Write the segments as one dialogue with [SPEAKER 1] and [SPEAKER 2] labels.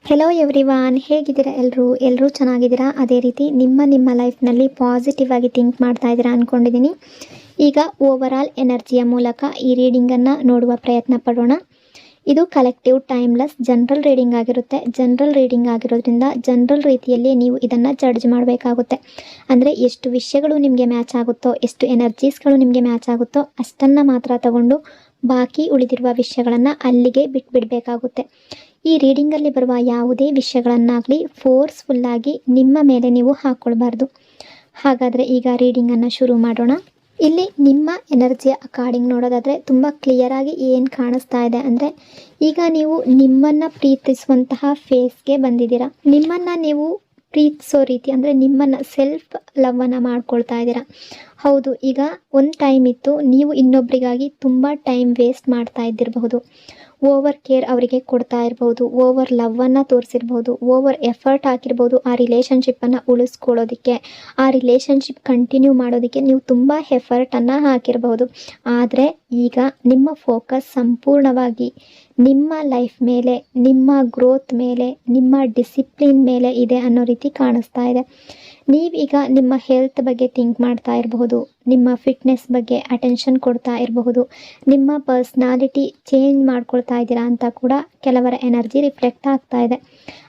[SPEAKER 1] Hello everyone, ಹೇಗಿದ್ದೀರಾ? ಎಲ್ಲರೂ ಚೆನ್ನಾಗಿದ್ದೀರಾ? ಅದೇ ರೀತಿ ನಿಮ್ಮ ಲೈಫ್ನಲ್ಲಿ ಪಾಸಿಟಿವ್ ಆಗಿ ಥಿಂಕ್ ಮಾಡ್ತಾ ಇದ್ದೀರಾ ಅಂದ್ಕೊಂಡಿದ್ದೀನಿ. ಈಗ ಓವರಾಲ್ ಎನರ್ಜಿಯ ಮೂಲಕ ಈ ರೀಡಿಂಗನ್ನು ನೋಡುವ ಪ್ರಯತ್ನ ಪಡೋಣ. ಇದು ಕಲೆಕ್ಟಿವ್ ಟೈಮ್ಲೆಸ್ ಜನರಲ್ ರೀಡಿಂಗ್ ಆಗಿರುತ್ತೆ. ಜನರಲ್ ರೀಡಿಂಗ್ ಆಗಿರೋದ್ರಿಂದ ಜನರಲ್ ರೀತಿಯಲ್ಲಿ ನೀವು ಇದನ್ನು ಜಡ್ಜ್ ಮಾಡಬೇಕಾಗುತ್ತೆ. ಅಂದರೆ ಎಷ್ಟು ವಿಷಯಗಳು ನಿಮಗೆ ಮ್ಯಾಚ್ ಆಗುತ್ತೋ, ಎಷ್ಟು ಎನರ್ಜೀಸ್ಗಳು ನಿಮಗೆ ಮ್ಯಾಚ್ ಆಗುತ್ತೋ ಅಷ್ಟನ್ನು ಮಾತ್ರ ತಗೊಂಡು ಬಾಕಿ ಉಳಿದಿರುವ ವಿಷಯಗಳನ್ನು ಅಲ್ಲಿಗೆ ಬಿಡಬೇಕಾಗುತ್ತೆ. ಈ ರೀಡಿಂಗಲ್ಲಿ ಬರುವ ಯಾವುದೇ ವಿಷಯಗಳನ್ನಾಗಲಿ ಫೋರ್ಸ್ಫುಲ್ಲಾಗಿ ನಿಮ್ಮ ಮೇಲೆ ನೀವು ಹಾಕ್ಕೊಳ್ಬಾರ್ದು. ಹಾಗಾದರೆ ಈಗ ರೀಡಿಂಗನ್ನು ಶುರು ಮಾಡೋಣ. ಇಲ್ಲಿ ನಿಮ್ಮ ಎನರ್ಜಿಯ ಅಕಾರ್ಡಿಂಗ್ ನೋಡೋದಾದರೆ ತುಂಬ ಕ್ಲಿಯರಾಗಿ ಏನು ಕಾಣಿಸ್ತಾ ಇದೆ ಅಂದರೆ, ಈಗ ನೀವು ನಿಮ್ಮನ್ನು ಪ್ರೀತಿಸುವಂತಹ ಫೇಸ್ಗೆ ಬಂದಿದ್ದೀರಾ. ನಿಮ್ಮನ್ನು ನೀವು ಪ್ರೀತಿಸೋ ರೀತಿ ಅಂದರೆ ನಿಮ್ಮನ್ನು ಸೆಲ್ಫ್ ಲವ್ವನ್ನು ಮಾಡ್ಕೊಳ್ತಾ ಇದ್ದೀರಾ. ಹೌದು, ಈಗ ಒಂದು ಟೈಮ್ ಇತ್ತು ನೀವು ಇನ್ನೊಬ್ಬರಿಗಾಗಿ ತುಂಬ ಟೈಮ್ ವೇಸ್ಟ್ ಮಾಡ್ತಾ ಇದ್ದಿರಬಹುದು. ಓವರ್ ಕೇರ್ ಅವರಿಗೆ ಕೊಡ್ತಾ ಇರ್ಬೋದು, ಓವರ್ ಲವ್ವನ್ನು ತೋರಿಸಿರ್ಬೋದು, ಓವರ್ ಎಫರ್ಟ್ ಹಾಕಿರ್ಬೋದು. ಆ ರಿಲೇಷನ್ಶಿಪ್ಪನ್ನು ಉಳಿಸ್ಕೊಳ್ಳೋದಕ್ಕೆ, ಆ ರಿಲೇಷನ್ಶಿಪ್ ಕಂಟಿನ್ಯೂ ಮಾಡೋದಕ್ಕೆ ನೀವು ತುಂಬ ಎಫರ್ಟನ್ನು ಹಾಕಿರಬಹುದು. ಆದರೆ ಈಗ ನಿಮ್ಮ ಫೋಕಸ್ ಸಂಪೂರ್ಣವಾಗಿ ನಿಮ್ಮ ಲೈಫ್ ಮೇಲೆ, ನಿಮ್ಮ ಗ್ರೋತ್ ಮೇಲೆ, ನಿಮ್ಮ ಡಿಸಿಪ್ಲಿನ್ ಮೇಲೆ ಇದೆ ಅನ್ನೋ ರೀತಿ ಕಾಣಿಸ್ತಾ ಇದೆ. ನೀವೀಗ ನಿಮ್ಮ ಹೆಲ್ತ್ ಬಗ್ಗೆ ಥಿಂಕ್ ಮಾಡ್ತಾ ಇರಬಹುದು, ನಿಮ್ಮ ಫಿಟ್ನೆಸ್ ಬಗ್ಗೆ ಅಟೆನ್ಷನ್ ಕೊಡ್ತಾ ಇರಬಹುದು, ನಿಮ್ಮ ಪರ್ಸ್ನಾಲಿಟಿ ಚೇಂಜ್ ಮಾಡ್ಕೊಳ್ತಾ ಇದ್ದೀರಾ ಅಂತ ಕೂಡ ಕೆಲವರ ಎನರ್ಜಿ ರಿಫ್ಲೆಕ್ಟ್ ಆಗ್ತಾ ಇದೆ.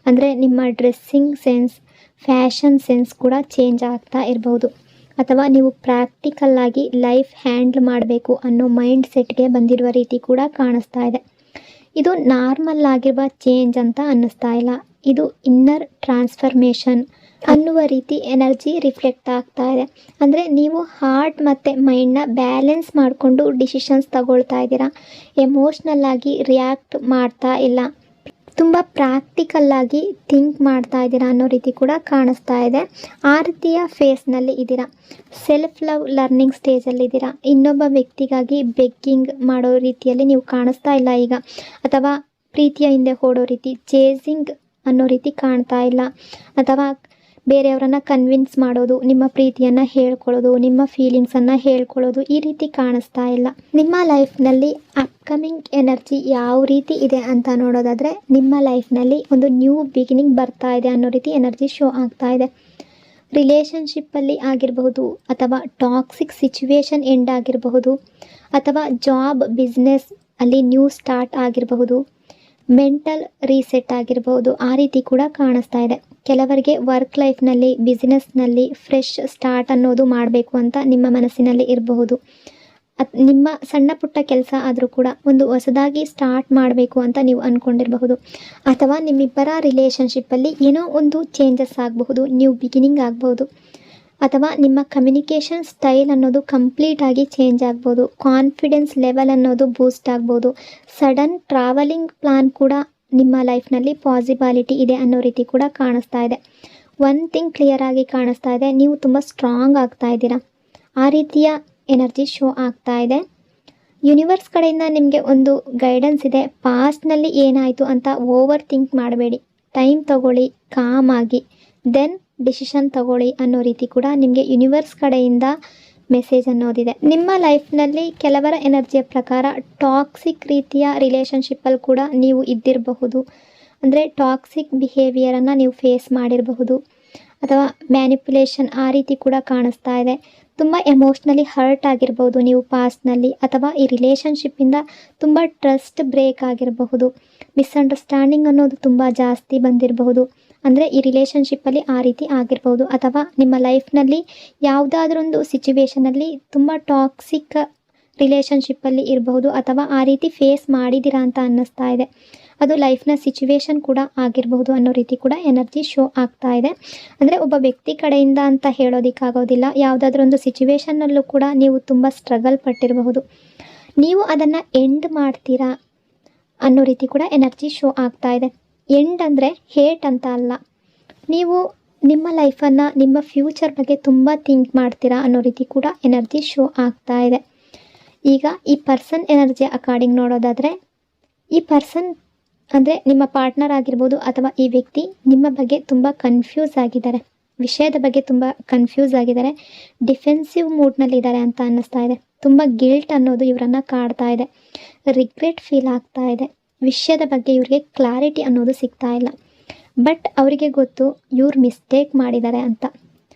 [SPEAKER 1] ಅಂದರೆ ನಿಮ್ಮ ಡ್ರೆಸ್ಸಿಂಗ್ ಸೆನ್ಸ್, ಫ್ಯಾಷನ್ ಸೆನ್ಸ್ ಕೂಡ ಚೇಂಜ್ ಆಗ್ತಾ ಇರಬಹುದು. ಅಥವಾ ನೀವು ಪ್ರಾಕ್ಟಿಕಲ್ಲಾಗಿ ಲೈಫ್ ಹ್ಯಾಂಡಲ್ ಮಾಡಬೇಕು ಅನ್ನೋ ಮೈಂಡ್ ಸೆಟ್ಗೆ ಬಂದಿರುವ ರೀತಿ ಕೂಡ ಕಾಣಿಸ್ತಾ ಇದೆ. ಇದು ನಾರ್ಮಲ್ ಆಗಿರುವ ಚೇಂಜ್ ಅಂತ ಅನ್ನಿಸ್ತಾ ಇಲ್ಲ. ಇದು ಇನ್ನರ್ ಟ್ರಾನ್ಸ್ಫರ್ಮೇಷನ್ ಅನ್ನುವ ರೀತಿ ಎನರ್ಜಿ ರಿಫ್ಲೆಕ್ಟ್ ಆಗ್ತಾ ಇದೆ. ಅಂದರೆ ನೀವು ಹಾರ್ಟ್ ಮತ್ತು ಮೈಂಡ್ನ ಬ್ಯಾಲೆನ್ಸ್ ಮಾಡಿಕೊಂಡು ಡಿಸಿಷನ್ಸ್ ತಗೊಳ್ತಾ ಇದ್ದೀರಾ. ಎಮೋಷ್ನಲ್ ಆಗಿ ರಿಯಾಕ್ಟ್ ಮಾಡ್ತಾ ಇಲ್ಲ, ತುಂಬ ಪ್ರಾಕ್ಟಿಕಲ್ಲಾಗಿ ಥಿಂಕ್ ಮಾಡ್ತಾ ಇದ್ದೀರಾ ಅನ್ನೋ ರೀತಿ ಕೂಡ ಕಾಣಿಸ್ತಾ ಇದೆ. ಆ ರೀತಿಯ ಫೇಸ್ನಲ್ಲಿ ಇದ್ದೀರಾ. ಸೆಲ್ಫ್ ಲವ್ ಲರ್ನಿಂಗ್ ಸ್ಟೇಜಲ್ಲಿದ್ದೀರಾ. ಇನ್ನೊಬ್ಬ ವ್ಯಕ್ತಿಗಾಗಿ ಬೆಗ್ಗಿಂಗ್ ಮಾಡೋ ರೀತಿಯಲ್ಲಿ ನೀವು ಕಾಣಿಸ್ತಾ ಇಲ್ಲ ಈಗ. ಅಥವಾ ಪ್ರೀತಿಯ ಹಿಂದೆ ಓಡೋ ರೀತಿ, ಚೇಸಿಂಗ್ ಅನ್ನೋ ರೀತಿ ಕಾಣ್ತಾ ಇಲ್ಲ. ಅಥವಾ ಬೇರೆಯವರನ್ನು ಕನ್ವಿನ್ಸ್ ಮಾಡೋದು, ನಿಮ್ಮ ಪ್ರೀತಿಯನ್ನು ಹೇಳ್ಕೊಳ್ಳೋದು, ನಿಮ್ಮ ಫೀಲಿಂಗ್ಸನ್ನು ಹೇಳ್ಕೊಳ್ಳೋದು, ಈ ರೀತಿ ಕಾಣಿಸ್ತಾ ಇಲ್ಲ. ನಿಮ್ಮ ಲೈಫ್ನಲ್ಲಿ ಅಪ್ಕಮಿಂಗ್ ಎನರ್ಜಿ ಯಾವ ರೀತಿ ಇದೆ ಅಂತ ನೋಡೋದಾದರೆ, ನಿಮ್ಮ ಲೈಫ್ನಲ್ಲಿ ಒಂದು ನ್ಯೂ ಬಿಗಿನಿಂಗ್ ಬರ್ತಾ ಇದೆ ಅನ್ನೋ ರೀತಿ ಎನರ್ಜಿ ಶೋ ಆಗ್ತಾ ಇದೆ. ರಿಲೇಷನ್ಶಿಪ್ಪಲ್ಲಿ ಆಗಿರಬಹುದು, ಅಥವಾ ಟಾಕ್ಸಿಕ್ ಸಿಚುವೇಶನ್ ಎಂಡ್ ಆಗಿರಬಹುದು, ಅಥವಾ ಜಾಬ್ ಬಿಸ್ನೆಸ್ ಅಲ್ಲಿ ನ್ಯೂ ಸ್ಟಾರ್ಟ್ ಆಗಿರಬಹುದು, ಮೆಂಟಲ್ ರೀಸೆಟ್ ಆಗಿರಬಹುದು. ಆ ರೀತಿ ಕೂಡ ಕಾಣಿಸ್ತಾ ಇದೆ. ಕೆಲವರಿಗೆ ವರ್ಕ್ ಲೈಫ್ನಲ್ಲಿ, ಬಿಸ್ನೆಸ್ನಲ್ಲಿ ಫ್ರೆಶ್ ಸ್ಟಾರ್ಟ್ ಅನ್ನೋದು ಮಾಡಬೇಕು ಅಂತ ನಿಮ್ಮ ಮನಸ್ಸಿನಲ್ಲಿ ಇರಬಹುದು. ನಿಮ್ಮ ಸಣ್ಣ ಪುಟ್ಟ ಕೆಲಸ ಆದರೂ ಕೂಡ ಒಂದು ಹೊಸದಾಗಿ ಸ್ಟಾರ್ಟ್ ಮಾಡಬೇಕು ಅಂತ ನೀವು ಅಂದ್ಕೊಂಡಿರಬಹುದು. ಅಥವಾ ನಿಮ್ಮಿಬ್ಬರ ರಿಲೇಷನ್ಶಿಪ್ಪಲ್ಲಿ ಏನೋ ಒಂದು ಚೇಂಜಸ್ ಆಗಬಹುದು, ನ್ಯೂ ಬಿಗಿನಿಂಗ್ ಆಗಬಹುದು. ಅಥವಾ ನಿಮ್ಮ ಕಮ್ಯುನಿಕೇಷನ್ ಸ್ಟೈಲ್ ಅನ್ನೋದು ಕಂಪ್ಲೀಟಾಗಿ ಚೇಂಜ್ ಆಗ್ಬೋದು. ಕಾನ್ಫಿಡೆನ್ಸ್ ಲೆವೆಲ್ ಅನ್ನೋದು ಬೂಸ್ಟ್ ಆಗ್ಬೋದು. ಸಡನ್ ಟ್ರಾವೆಲಿಂಗ್ ಪ್ಲಾನ್ ಕೂಡ ನಿಮ್ಮ ಲೈಫ್ನಲ್ಲಿ ಪಾಸಿಬಿಲಿಟಿ ಇದೆ ಅನ್ನೋ ರೀತಿ ಕೂಡ ಕಾಣಿಸ್ತಾ ಇದೆ. ಒನ್ ಥಿಂಗ್ ಕ್ಲಿಯರ್ ಆಗಿ ಕಾಣಿಸ್ತಾ ಇದೆ, ನೀವು ತುಂಬ ಸ್ಟ್ರಾಂಗ್ ಆಗ್ತಾ ಇದ್ದೀರಾ. ಆ ರೀತಿಯ ಎನರ್ಜಿ ಶೋ ಆಗ್ತಾ ಇದೆ. ಯೂನಿವರ್ಸ್ ಕಡೆಯಿಂದ ನಿಮಗೆ ಒಂದು ಗೈಡೆನ್ಸ್ ಇದೆ. ಪಾಸ್ಟ್ನಲ್ಲಿ ಏನಾಯಿತು ಅಂತ ಓವರ್ ಥಿಂಕ್ ಮಾಡಬೇಡಿ, ಟೈಮ್ ತಗೊಳ್ಳಿ, ಕಾಮ್ ಆಗಿ, ದೆನ್ ಡಿಸಿಷನ್ ತಗೊಳ್ಳಿ ಅನ್ನೋ ರೀತಿ ಕೂಡ ನಿಮಗೆ ಯೂನಿವರ್ಸ್ ಕಡೆಯಿಂದ ಮೆಸೇಜ್ ಅನ್ನೋದಿದೆ. ನಿಮ್ಮ ಲೈಫ್ನಲ್ಲಿ ಕೆಲವರ ಎನರ್ಜಿಯ ಪ್ರಕಾರ ಟಾಕ್ಸಿಕ್ ರೀತಿಯ ರಿಲೇಷನ್ಶಿಪ್ಪಲ್ಲಿ ಕೂಡ ನೀವು ಇದ್ದಿರಬಹುದು. ಅಂದರೆ ಟಾಕ್ಸಿಕ್ ಬಿಹೇವಿಯರನ್ನು ನೀವು ಫೇಸ್ ಮಾಡಿರಬಹುದು. ಅಥವಾ ಮ್ಯಾನಿಪ್ಯುಲೇಷನ್, ಆ ರೀತಿ ಕೂಡ ಕಾಣಿಸ್ತಾ ಇದೆ. ತುಂಬ ಎಮೋಷ್ನಲಿ ಹರ್ಟ್ ಆಗಿರ್ಬೋದು ನೀವು ಪಾಸ್ಟ್ನಲ್ಲಿ. ಅಥವಾ ಈ ರಿಲೇಷನ್ಶಿಪ್ಪಿಂದ ತುಂಬ ಟ್ರಸ್ಟ್ ಬ್ರೇಕ್ ಆಗಿರಬಹುದು. ಮಿಸ್ಅಂಡರ್ಸ್ಟ್ಯಾಂಡಿಂಗ್ ಅನ್ನೋದು ತುಂಬ ಜಾಸ್ತಿ ಬಂದಿರಬಹುದು. ಅಂದರೆ ಈ ರಿಲೇಷನ್ಶಿಪ್ಪಲ್ಲಿ ಆ ರೀತಿ ಆಗಿರ್ಬೋದು. ಅಥವಾ ನಿಮ್ಮ ಲೈಫ್ನಲ್ಲಿ ಯಾವುದಾದ್ರೊಂದು ಸಿಚುವೇಷನಲ್ಲಿ ತುಂಬ ಟಾಕ್ಸಿಕ್ ರಿಲೇಷನ್ಶಿಪ್ಪಲ್ಲಿ ಇರಬಹುದು. ಅಥವಾ ಆ ರೀತಿ ಫೇಸ್ ಮಾಡಿದ್ದೀರಾ ಅಂತ ಅನ್ನಿಸ್ತಾ ಇದೆ. ಅದು ಲೈಫ್ನ ಸಿಚುವೇಶನ್ ಕೂಡ ಆಗಿರಬಹುದು ಅನ್ನೋ ರೀತಿ ಕೂಡ ಎನರ್ಜಿ ಶೋ ಆಗ್ತಾ ಇದೆ. ಅಂದರೆ ಒಬ್ಬ ವ್ಯಕ್ತಿ ಕಡೆಯಿಂದ ಅಂತ ಹೇಳೋದಕ್ಕಾಗೋದಿಲ್ಲ, ಯಾವುದಾದ್ರೊಂದು ಸಿಚುವೇಷನ್ನಲ್ಲೂ ಕೂಡ ನೀವು ತುಂಬ ಸ್ಟ್ರಗಲ್ ಪಟ್ಟಿರಬಹುದು. ನೀವು ಅದನ್ನು ಎಂಡ್ ಮಾಡ್ತೀರಾ ಅನ್ನೋ ರೀತಿ ಕೂಡ ಎನರ್ಜಿ ಶೋ ಆಗ್ತಾ ಇದೆ. ಎಂಡ್ ಅಂದರೆ ಹೇಟ್ ಅಂತ ಅಲ್ಲ, ನೀವು ನಿಮ್ಮ ಲೈಫನ್ನು, ನಿಮ್ಮ ಫ್ಯೂಚರ್ ಬಗ್ಗೆ ತುಂಬ ಥಿಂಕ್ ಮಾಡ್ತೀರಾ ಅನ್ನೋ ರೀತಿ ಕೂಡ ಎನರ್ಜಿ ಶೋ ಆಗ್ತಾ ಇದೆ. ಈಗ ಈ ಪರ್ಸನ್ ಎನರ್ಜಿ ಅಕಾರ್ಡಿಂಗ್ ನೋಡೋದಾದರೆ, ಈ ಪರ್ಸನ್ ಅಂದರೆ ನಿಮ್ಮ ಪಾರ್ಟ್ನರ್ ಆಗಿರ್ಬೋದು, ಅಥವಾ ಈ ವ್ಯಕ್ತಿ ನಿಮ್ಮ ಬಗ್ಗೆ ತುಂಬ ಕನ್ಫ್ಯೂಸ್ ಆಗಿದ್ದಾರೆ, ವಿಷಯದ ಬಗ್ಗೆ ತುಂಬ ಕನ್ಫ್ಯೂಸ್ ಆಗಿದ್ದಾರೆ, ಡಿಫೆನ್ಸಿವ್ ಮೂಡ್ನಲ್ಲಿದ್ದಾರೆ ಅಂತ ಅನ್ನಿಸ್ತಾ ಇದೆ. ತುಂಬ ಗಿಲ್ಟ್ ಅನ್ನೋದು ಇವರನ್ನು ಕಾಡ್ತಾ ಇದೆ, ರಿಗ್ರೆಟ್ ಫೀಲ್ ಆಗ್ತಾ ಇದೆ. ವಿಷಯದ ಬಗ್ಗೆ ಇವರಿಗೆ ಕ್ಲಾರಿಟಿ ಅನ್ನೋದು ಸಿಗ್ತಾ ಇಲ್ಲ. ಬಟ್ ಅವರಿಗೆ ಗೊತ್ತು ಇವ್ರು ಮಿಸ್ಟೇಕ್ ಮಾಡಿದ್ದಾರೆ ಅಂತ.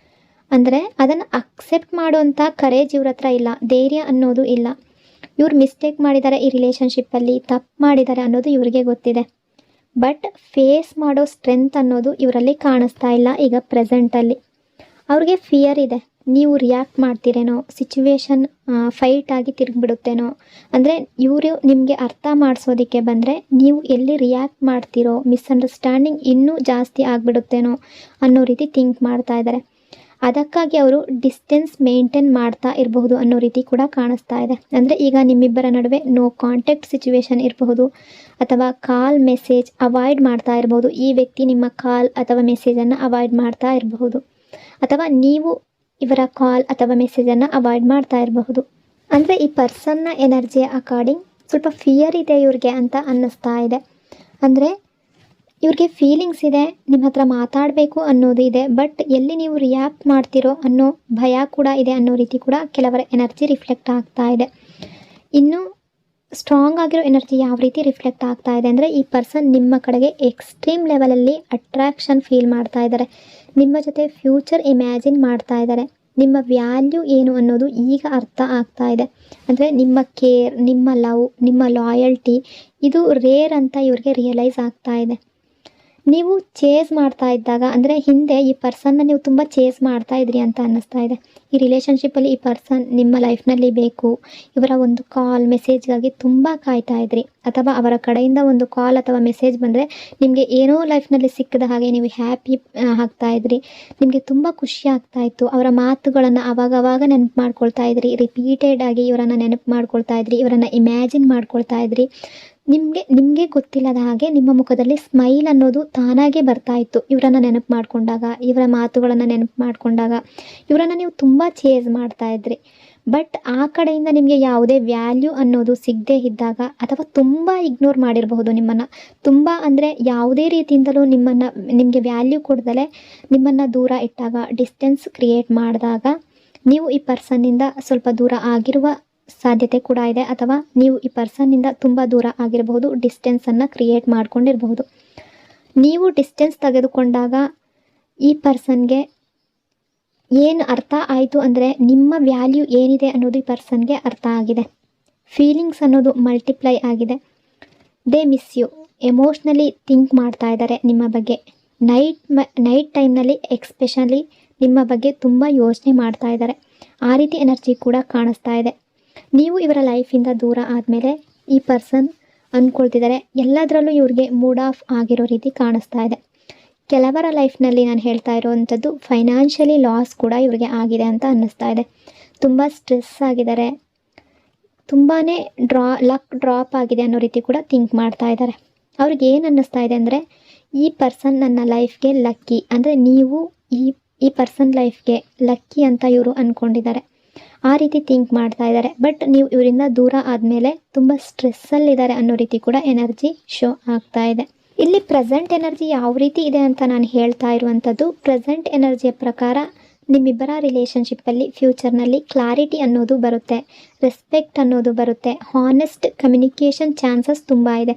[SPEAKER 1] ಅಂದರೆ ಅದನ್ನು ಅಕ್ಸೆಪ್ಟ್ ಮಾಡುವಂಥ ಕರೇಜ್ ಇವ್ರ ಹತ್ರ ಇಲ್ಲ, ಧೈರ್ಯ ಅನ್ನೋದು ಇಲ್ಲ. ಇವ್ರು ಮಿಸ್ಟೇಕ್ ಮಾಡಿದ್ದಾರೆ, ಈ ರಿಲೇಷನ್ಶಿಪ್ಪಲ್ಲಿ ತಪ್ಪು ಮಾಡಿದ್ದಾರೆ ಅನ್ನೋದು ಇವ್ರಿಗೆ ಗೊತ್ತಿದೆ. ಬಟ್ ಫೇಸ್ ಮಾಡೋ ಸ್ಟ್ರೆಂತ್ ಅನ್ನೋದು ಇವರಲ್ಲಿ ಕಾಣಿಸ್ತಾ ಇಲ್ಲ ಈಗ ಪ್ರೆಸೆಂಟಲ್ಲಿ. ಅವ್ರಿಗೆ ಫಿಯರ್ ಇದೆ, ನೀವು ರಿಯಾಕ್ಟ್ ಮಾಡ್ತೀರೇನೋ, ಸಿಚುವೇಶನ್ ಫೈಟ್ ಆಗಿ ತಿರುಗಿಬಿಡುತ್ತೇನೋ. ಅಂದರೆ ಇವರು ನಿಮಗೆ ಅರ್ಥ ಮಾಡಿಸೋದಕ್ಕೆ ಬಂದರೆ ನೀವು ಎಲ್ಲಿ ರಿಯಾಕ್ಟ್ ಮಾಡ್ತೀರೋ, ಮಿಸ್ಅಂಡರ್ಸ್ಟ್ಯಾಂಡಿಂಗ್ ಇನ್ನೂ ಜಾಸ್ತಿ ಆಗಿಬಿಡುತ್ತೇನೋ ಅನ್ನೋ ರೀತಿ ಥಿಂಕ್ ಮಾಡ್ತಾ ಇದ್ದಾರೆ. ಅದಕ್ಕಾಗಿ ಅವರು ಡಿಸ್ಟೆನ್ಸ್ ಮೇಂಟೈನ್ ಮಾಡ್ತಾ ಇರಬಹುದು ಅನ್ನೋ ರೀತಿ ಕೂಡ ಕಾಣಿಸ್ತಾ ಇದೆ. ಅಂದರೆ ಈಗ ನಿಮ್ಮಿಬ್ಬರ ನಡುವೆ ನೋ ಕಾಂಟ್ಯಾಕ್ಟ್ ಸಿಚುವೇಶನ್ ಇರಬಹುದು, ಅಥವಾ ಕಾಲ್ ಮೆಸೇಜ್ ಅವಾಯ್ಡ್ ಮಾಡ್ತಾ ಇರಬಹುದು. ಈ ವ್ಯಕ್ತಿ ನಿಮ್ಮ ಕಾಲ್ ಅಥವಾ ಮೆಸೇಜನ್ನು ಅವಾಯ್ಡ್ ಮಾಡ್ತಾ ಇರಬಹುದು, ಅಥವಾ ನೀವು ಇವರ ಕಾಲ್ ಅಥವಾ ಮೆಸೇಜನ್ನು ಅವಾಯ್ಡ್ ಮಾಡ್ತಾ ಇರಬಹುದು. ಅಂದರೆ ಈ ಪರ್ಸನ್ನ ಎನರ್ಜಿಯ ಅಕಾರ್ಡಿಂಗ್ ಸ್ವಲ್ಪ ಫಿಯರ್ ಇದೆ ಇವ್ರಿಗೆ ಅಂತ ಅನ್ನಿಸ್ತಾ ಇದೆ. ಅಂದರೆ ಇವ್ರಿಗೆ ಫೀಲಿಂಗ್ಸ್ ಇದೆ, ನಿಮ್ಮ ಹತ್ರ ಮಾತಾಡಬೇಕು ಅನ್ನೋದು ಇದೆ, ಬಟ್ ಎಲ್ಲಿ ನೀವು ರಿಯಾಕ್ಟ್ ಮಾಡ್ತೀರೋ ಅನ್ನೋ ಭಯ ಕೂಡ ಇದೆ ಅನ್ನೋ ರೀತಿ ಕೂಡ ಕೆಲವರ ಎನರ್ಜಿ ರಿಫ್ಲೆಕ್ಟ್ ಆಗ್ತಾ ಇದೆ. ಇನ್ನು ಸ್ಟ್ರಾಂಗ್ ಆಗಿರೋ ಎನರ್ಜಿ ಯಾವ ರೀತಿ ರಿಫ್ಲೆಕ್ಟ್ ಆಗ್ತಾ ಇದೆ ಅಂದರೆ, ಈ ಪರ್ಸನ್ ನಿಮ್ಮ ಕಡೆಗೆ ಎಕ್ಸ್ಟ್ರೀಮ್ ಲೆವೆಲಲ್ಲಿ ಅಟ್ರಾಕ್ಷನ್ ಫೀಲ್ ಮಾಡ್ತಾ ಇದ್ದಾರೆ, ನಿಮ್ಮ ಜೊತೆ ಫ್ಯೂಚರ್ ಇಮ್ಯಾಜಿನ್ ಮಾಡ್ತಾ ಇದ್ದಾರೆ. ನಿಮ್ಮ ವ್ಯಾಲ್ಯೂ ಏನು ಅನ್ನೋದು ಈಗ ಅರ್ಥ ಆಗ್ತಾ ಇದೆ. ಅಂದರೆ ನಿಮ್ಮ ಕೇರ್, ನಿಮ್ಮ ಲವ್, ನಿಮ್ಮ ಲಾಯಲ್ಟಿ ಇದು ರೇರ್ ಅಂತ ಇವ್ರಿಗೆ ರಿಯಲೈಸ್ ಆಗ್ತಾ ಇದೆ. ನೀವು ಚೇಸ್ ಮಾಡ್ತಾ ಇದ್ದಾಗ, ಅಂದರೆ ಹಿಂದೆ ಈ ಪರ್ಸನ್ನ ನೀವು ತುಂಬ ಚೇಸ್ ಮಾಡ್ತಾ ಇದ್ರಿ ಅಂತ ಅನ್ನಿಸ್ತಾ ಇದೆ. ಈ ರಿಲೇಷನ್ಶಿಪ್ಪಲ್ಲಿ ಈ ಪರ್ಸನ್ ನಿಮ್ಮ ಲೈಫ್ನಲ್ಲಿ ಬೇಕು, ಇವರ ಒಂದು ಕಾಲ್ ಮೆಸೇಜ್ಗಾಗಿ ತುಂಬ ಕಾಯ್ತಾ ಇದ್ರಿ, ಅಥವಾ ಅವರ ಕಡೆಯಿಂದ ಒಂದು ಕಾಲ್ ಅಥವಾ ಮೆಸೇಜ್ ಬಂದರೆ ನಿಮಗೆ ಏನೋ ಲೈಫ್ನಲ್ಲಿ ಸಿಕ್ಕಿದ ಹಾಗೆ ನೀವು ಹ್ಯಾಪಿ ಆಗ್ತಾ ಇದ್ರಿ, ನಿಮಗೆ ತುಂಬ ಖುಷಿ ಆಗ್ತಾ ಇತ್ತು. ಅವರ ಮಾತುಗಳನ್ನು ಆವಾಗವಾಗ ನೆನಪು ಮಾಡ್ಕೊಳ್ತಾ ಇದ್ರಿ, ರಿಪೀಟೆಡ್ ಆಗಿ ಇವರನ್ನು ನೆನಪು ಮಾಡ್ಕೊಳ್ತಾ ಇದ್ರಿ, ಇವರನ್ನು ಇಮ್ಯಾಜಿನ್ ಮಾಡ್ಕೊಳ್ತಾ ಇದ್ರಿ. ನಿಮಗೆ ಗೊತ್ತಿಲ್ಲದ ಹಾಗೆ ನಿಮ್ಮ ಮುಖದಲ್ಲಿ ಸ್ಮೈಲ್ ಅನ್ನೋದು ತಾನಾಗೇ ಬರ್ತಾ ಇತ್ತು ಇವರನ್ನು ನೆನಪು ಮಾಡಿಕೊಂಡಾಗ, ಇವರ ಮಾತುಗಳನ್ನು ನೆನಪು ಮಾಡಿಕೊಂಡಾಗ. ಇವರನ್ನು ನೀವು ತುಂಬ ಚೇಸ್ ಮಾಡ್ತಾ ಇದ್ರಿ. ಬಟ್ ಆ ಕಡೆಯಿಂದ ನಿಮಗೆ ಯಾವುದೇ ವ್ಯಾಲ್ಯೂ ಅನ್ನೋದು ಸಿಗದೇ ಇದ್ದಾಗ, ಅಥವಾ ತುಂಬ ಇಗ್ನೋರ್ ಮಾಡಿರಬಹುದು ನಿಮ್ಮನ್ನು, ತುಂಬ ಅಂದರೆ ಯಾವುದೇ ರೀತಿಯಿಂದಲೂ ನಿಮಗೆ ವ್ಯಾಲ್ಯೂ ಕೊಡ್ದಲೇ ನಿಮ್ಮನ್ನು ದೂರ ಇಟ್ಟಾಗ, ಡಿಸ್ಟೆನ್ಸ್ ಕ್ರಿಯೇಟ್ ಮಾಡಿದಾಗ, ನೀವು ಈ ಪರ್ಸನ್ನಿಂದ ಸ್ವಲ್ಪ ದೂರ ಆಗಿರುವ ಸಾಧ್ಯತೆ ಕೂಡ ಇದೆ, ಅಥವಾ ನೀವು ಈ ಪರ್ಸನ್ನಿಂದ ತುಂಬ ದೂರ ಆಗಿರಬಹುದು, ಡಿಸ್ಟೆನ್ಸನ್ನು ಕ್ರಿಯೇಟ್ ಮಾಡ್ಕೊಂಡಿರಬಹುದು. ನೀವು ಡಿಸ್ಟೆನ್ಸ್ ತೆಗೆದುಕೊಂಡಾಗ ಈ ಪರ್ಸನ್ಗೆ ಏನು ಅರ್ಥ ಆಯಿತು ಅಂದರೆ, ನಿಮ್ಮ ವ್ಯಾಲ್ಯೂ ಏನಿದೆ ಅನ್ನೋದು ಈ ಪರ್ಸನ್ಗೆ ಅರ್ಥ ಆಗಿದೆ. ಫೀಲಿಂಗ್ಸ್ ಅನ್ನೋದು ಮಲ್ಟಿಪ್ಲೈ ಆಗಿದೆ. They miss you, emotionally think ಮಾಡ್ತಾ ಇದ್ದಾರೆ ನಿಮ್ಮ ಬಗ್ಗೆ. ನೈಟ್ ಟೈಮ್ನಲ್ಲಿ ಎಕ್ಸ್ಪೆಷಲಿ ನಿಮ್ಮ ಬಗ್ಗೆ ತುಂಬ ಯೋಚನೆ ಮಾಡ್ತಾ ಇದ್ದಾರೆ. ಆ ರೀತಿ ಎನರ್ಜಿ ಕೂಡ ಕಾಣಿಸ್ತಾ ಇದೆ. ನೀವು ಇವರ ಲೈಫಿಂದ ದೂರ ಆದಮೇಲೆ ಈ ಪರ್ಸನ್ ಅಂದ್ಕೊಳ್ತಿದ್ದಾರೆ, ಎಲ್ಲದರಲ್ಲೂ ಇವ್ರಿಗೆ ಮೂಡ್ ಆಫ್ ಆಗಿರೋ ರೀತಿ ಕಾಣಿಸ್ತಾ ಇದೆ. ಕೆಲವರ ಲೈಫ್ನಲ್ಲಿ ನಾನು ಹೇಳ್ತಾ ಇರೋವಂಥದ್ದು ಫೈನಾನ್ಷಿಯಲಿ ಲಾಸ್ ಕೂಡ ಇವ್ರಿಗೆ ಆಗಿದೆ ಅಂತ ಅನ್ನಿಸ್ತಾ ಇದೆ. ತುಂಬ ಸ್ಟ್ರೆಸ್ ಆಗಿದ್ದಾರೆ, ತುಂಬಾ ಲಕ್ ಡ್ರಾಪ್ ಆಗಿದೆ ಅನ್ನೋ ರೀತಿ ಕೂಡ ಥಿಂಕ್ ಮಾಡ್ತಾ ಇದ್ದಾರೆ. ಅವ್ರಿಗೆ ಏನು ಅನ್ನಿಸ್ತಾ ಇದೆ ಅಂದರೆ, ಈ ಪರ್ಸನ್ ನನ್ನ ಲೈಫ್ಗೆ ಲಕ್ಕಿ, ಅಂದರೆ ನೀವು ಈ ಪರ್ಸನ್ ಲೈಫ್ಗೆ ಲಕ್ಕಿ ಅಂತ ಇವರು ಅಂದ್ಕೊಂಡಿದ್ದಾರೆ. ಆ ರೀತಿ ಥಿಂಕ್ ಮಾಡ್ತಾ ಇದ್ದಾರೆ. ಬಟ್ ನೀವು ಇವರಿಂದ ದೂರ ಆದಮೇಲೆ ತುಂಬ ಸ್ಟ್ರೆಸ್ಸಲ್ಲಿದ್ದಾರೆ ಅನ್ನೋ ರೀತಿ ಕೂಡ ಎನರ್ಜಿ ಶೋ ಆಗ್ತಾ ಇದೆ. ಇಲ್ಲಿ ಪ್ರೆಸೆಂಟ್ ಎನರ್ಜಿ ಯಾವ ರೀತಿ ಇದೆ ಅಂತ ನಾನು ಹೇಳ್ತಾ ಇರುವಂಥದ್ದು, ಪ್ರೆಸೆಂಟ್ ಎನರ್ಜಿಯ ಪ್ರಕಾರ ನಿಮ್ಮಿಬ್ಬರ ರಿಲೇಷನ್ಶಿಪ್ಪಲ್ಲಿ ಫ್ಯೂಚರ್ನಲ್ಲಿ ಕ್ಲಾರಿಟಿ ಅನ್ನೋದು ಬರುತ್ತೆ, ರೆಸ್ಪೆಕ್ಟ್ ಅನ್ನೋದು ಬರುತ್ತೆ, ಹಾನೆಸ್ಟ್ ಕಮ್ಯುನಿಕೇಷನ್ ಚಾನ್ಸಸ್ ತುಂಬ ಇದೆ.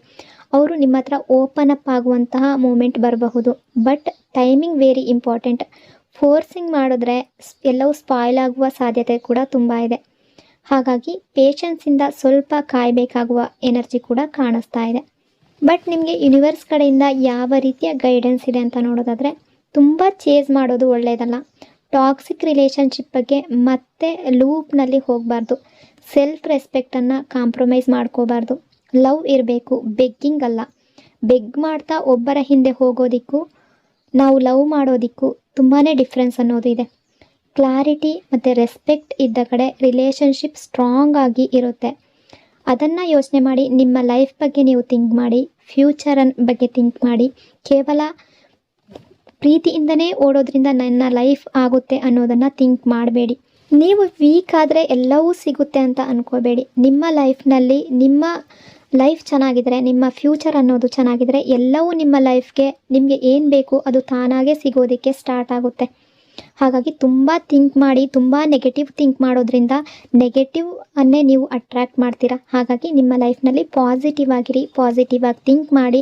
[SPEAKER 1] ಅವರು ನಿಮ್ಮ ಹತ್ರ ಓಪನ್ ಅಪ್ ಆಗುವಂತಹ ಮೂಮೆಂಟ್ ಬರಬಹುದು. But timing very important. Forcing ಮಾಡಿದ್ರೆ ಎಲ್ಲವೂ ಸ್ಪಾಯ್ಲ್ ಆಗುವ ಸಾಧ್ಯತೆ ಕೂಡ ತುಂಬ ಇದೆ. ಹಾಗಾಗಿ ಪೇಷನ್ಸಿಂದ ಸ್ವಲ್ಪ ಕಾಯಬೇಕಾಗುವ ಎನರ್ಜಿ ಕೂಡ ಕಾಣಿಸ್ತಾ ಇದೆ. ಬಟ್ ನಿಮಗೆ ಯೂನಿವರ್ಸ್ ಕಡೆಯಿಂದ ಯಾವ ರೀತಿಯ ಗೈಡೆನ್ಸ್ ಇದೆ ಅಂತ ನೋಡೋದಾದರೆ, ತುಂಬ ಚೇಸ್ ಮಾಡೋದು ಒಳ್ಳೆಯದಲ್ಲ. ಟಾಕ್ಸಿಕ್ ರಿಲೇಷನ್ಶಿಪ್ ಬಗ್ಗೆ ಮತ್ತೆ ಲೂಪ್ನಲ್ಲಿ ಹೋಗಬಾರ್ದು. ಸೆಲ್ಫ್ ರೆಸ್ಪೆಕ್ಟನ್ನು ಕಾಂಪ್ರಮೈಸ್ ಮಾಡ್ಕೋಬಾರ್ದು. ಲವ್ ಇರಬೇಕು, ಬೆಗ್ಗಿಂಗ್ ಅಲ್ಲ. ಬೆಗ್ ಮಾಡ್ತಾ ಒಬ್ಬರ ಹಿಂದೆ ಹೋಗೋದಿಕ್ಕೂ ನಾವು ಲವ್ ಮಾಡೋದಿಕ್ಕೂ ತುಂಬಾ ಡಿಫ್ರೆನ್ಸ್ ಅನ್ನೋದು ಇದೆ. ಕ್ಲಾರಿಟಿ ಮತ್ತು ರೆಸ್ಪೆಕ್ಟ್ ಇದ್ದ ಕಡೆ ರಿಲೇಷನ್ಶಿಪ್ ಸ್ಟ್ರಾಂಗ್ ಆಗಿ ಇರುತ್ತೆ. ಅದನ್ನು ಯೋಚನೆ ಮಾಡಿ ನಿಮ್ಮ ಲೈಫ್ ಬಗ್ಗೆ ನೀವು ಥಿಂಕ್ ಮಾಡಿ, ಫ್ಯೂಚರ್ ಬಗ್ಗೆ ಥಿಂಕ್ ಮಾಡಿ. ಕೇವಲ ಪ್ರೀತಿಯಿಂದನೇ ಓಡೋದ್ರಿಂದ ನನ್ನ ಲೈಫ್ ಆಗುತ್ತೆ ಅನ್ನೋದನ್ನು ಥಿಂಕ್ ಮಾಡಬೇಡಿ. ನೀವು ವೀಕ್ ಆದರೆ ಎಲ್ಲವೂ ಸಿಗುತ್ತೆ ಅಂತ ಅಂದ್ಕೋಬೇಡಿ. ನಿಮ್ಮ ಲೈಫ್ನಲ್ಲಿ ನಿಮ್ಮ ಲೈಫ್ ಚೆನ್ನಾಗಿದ್ದರೆ, ನಿಮ್ಮ ಫ್ಯೂಚರ್ ಅನ್ನೋದು ಚೆನ್ನಾಗಿದ್ದರೆ, ಎಲ್ಲವೂ ನಿಮ್ಮ ಲೈಫ್ಗೆ ನಿಮಗೆ ಏನು ಬೇಕು ಅದು ತಾನಾಗೇ ಸಿಗೋದಕ್ಕೆ ಸ್ಟಾರ್ಟ್ ಆಗುತ್ತೆ. ಹಾಗಾಗಿ ತುಂಬ ಥಿಂಕ್ ಮಾಡಿ, ತುಂಬ ನೆಗೆಟಿವ್ ಥಿಂಕ್ ಮಾಡೋದ್ರಿಂದ ನೆಗೆಟಿವ್ ಅನ್ನೇ ನೀವು ಅಟ್ರ್ಯಾಕ್ಟ್ ಮಾಡ್ತೀರಾ. ಹಾಗಾಗಿ ನಿಮ್ಮ ಲೈಫ್ನಲ್ಲಿ ಪಾಸಿಟಿವ್ ಆಗಿರಿ, ಪಾಸಿಟಿವ್ ಆಗಿ ಥಿಂಕ್ ಮಾಡಿ.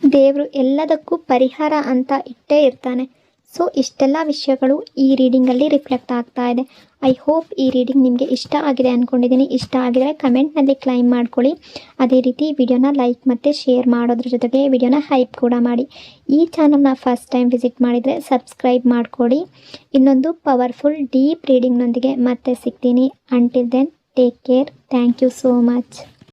[SPEAKER 1] ದೇವರು ಎಲ್ಲದಕ್ಕೂ ಪರಿಹಾರ ಅಂತ ಇಟ್ಟೇ ಇರ್ತಾನೆ. ಸೊ ಇಷ್ಟೆಲ್ಲ ವಿಷಯಗಳು ಈ ರೀಡಿಂಗಲ್ಲಿ ರಿಫ್ಲೆಕ್ಟ್ ಆಗ್ತಾ ಇದೆ. ಐ ಹೋಪ್ ಈ ರೀಡಿಂಗ್ ನಿಮಗೆ ಇಷ್ಟ ಆಗಿದೆ ಅಂದ್ಕೊಂಡಿದ್ದೀನಿ. ಇಷ್ಟ ಆಗಿದರೆ ಕಮೆಂಟ್ನಲ್ಲಿ ಕ್ಲೈಮ್ ಮಾಡ್ಕೊಳ್ಳಿ. ಅದೇ ರೀತಿ ವಿಡಿಯೋನ ಲೈಕ್ ಮತ್ತು ಶೇರ್ ಮಾಡೋದ್ರ ಜೊತೆಗೆ ವಿಡಿಯೋನ ಹೈಪ್ ಕೂಡ ಮಾಡಿ. ಈ ಚಾನಲ್ನ ಫಸ್ಟ್ ಟೈಮ್ ವಿಸಿಟ್ ಮಾಡಿದರೆ ಸಬ್ಸ್ಕ್ರೈಬ್ ಮಾಡ್ಕೊಳ್ಳಿ. ಇನ್ನೊಂದು ಪವರ್ಫುಲ್ ಡೀಪ್ ರೀಡಿಂಗ್ನೊಂದಿಗೆ ಮತ್ತೆ ಸಿಗ್ತೀನಿ. Until then take care. Thank you so much.